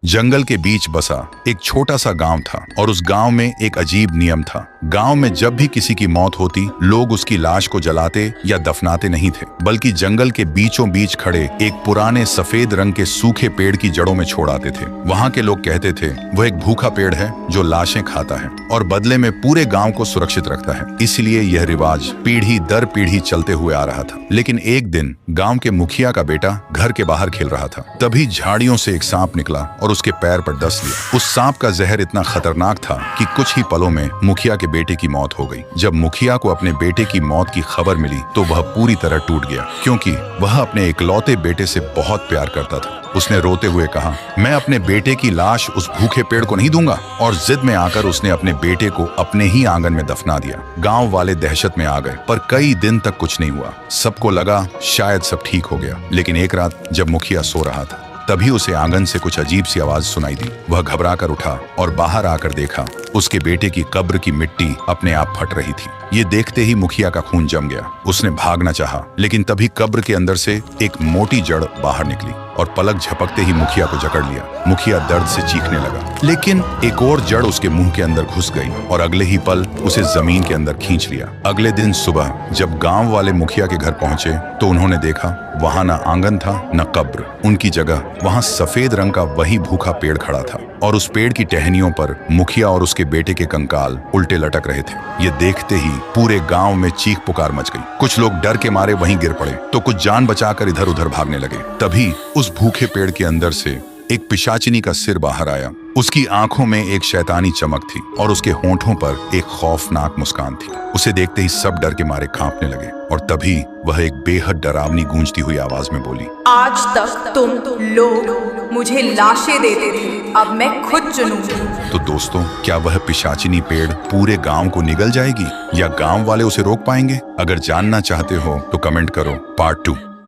जंगल के बीच बसा एक छोटा सा गांव था और उस गांव में एक अजीब नियम था। गांव में जब भी किसी की मौत होती, लोग उसकी लाश को जलाते या दफनाते नहीं थे, बल्कि जंगल के बीचों बीच खड़े एक पुराने सफेद रंग के सूखे पेड़ की जड़ों में छोड़ आते थे। वहां के लोग कहते थे वह एक भूखा पेड़ है जो लाशें खाता है और बदले में पूरे गांव को सुरक्षित रखता है। इसलिए यह रिवाज पीढ़ी दर पीढ़ी चलते हुए आ रहा था। लेकिन एक दिन गांव के मुखिया का बेटा घर के बाहर खेल रहा था। तभी झाड़ियों से एक सांप निकला और उसके पैर पर डस लिया। उस सांप का जहर इतना खतरनाक था कि कुछ ही पलों में मुखिया के बेटे की मौत हो गई। जब मुखिया को अपने बेटे की मौत की खबर मिली तो वह पूरी तरह टूट गया, क्योंकि वह अपने इकलौते बेटे से बहुत प्यार करता था। उसने रोते हुए कहा, मैं अपने बेटे की लाश उस भूखे पेड़ को नहीं दूंगा। और जिद में आकर उसने अपने बेटे को अपने ही आंगन में दफना दिया। गांव वाले दहशत में आ गए, पर कई दिन तक कुछ नहीं हुआ। सबको लगा शायद सब ठीक हो गया। लेकिन एक रात जब मुखिया सो रहा था, तभी उसे आंगन से कुछ अजीब सी आवाज सुनाई दी। वह घबरा कर उठा और बाहर आकर देखा, उसके बेटे की कब्र की मिट्टी अपने आप फट रही थी। ये देखते ही मुखिया का खून जम गया। उसने भागना चाहा, लेकिन तभी कब्र के अंदर से एक मोटी जड़ बाहर निकली और पलक झपकते ही मुखिया को जकड़ लिया। मुखिया दर्द से चीखने लगा, लेकिन एक और जड़ उसके मुंह के अंदर घुस गई और अगले ही पल उसे जमीन के अंदर खींच लिया। अगले दिन सुबह जब गांव वाले मुखिया के घर पहुंचे तो उन्होंने देखा वहां न आंगन था न कब्र। उनकी जगह वहां सफेद रंग का वही भूखा पेड़ खड़ा था और उस पेड़ की टहनियों पर मुखिया और उसके बेटे के कंकाल उल्टे लटक रहे थे। ये देखते ही पूरे गांव में चीख पुकार मच गई। कुछ लोग डर के मारे वहीं गिर पड़े तो कुछ जान बचाकर इधर उधर भागने लगे। तभी उस भूखे पेड़ के अंदर से एक पिशाचिनी का सिर बाहर आया। उसकी आंखों में एक शैतानी चमक थी और उसके होंठों पर एक खौफनाक मुस्कान थी। उसे देखते ही सब डर के मारे कांपने लगे और तभी वह एक बेहद डरावनी गूंजती हुई आवाज में बोली, आज तक तुम लोग मुझे लाशें देते थे, अब मैं खुद चुनूंगी। तो दोस्तों, क्या वह पिशाचिनी पेड़ पूरे गांव को निगल जाएगी या गांव वाले उसे रोक पाएंगे? अगर जानना चाहते हो तो कमेंट करो पार्ट 2।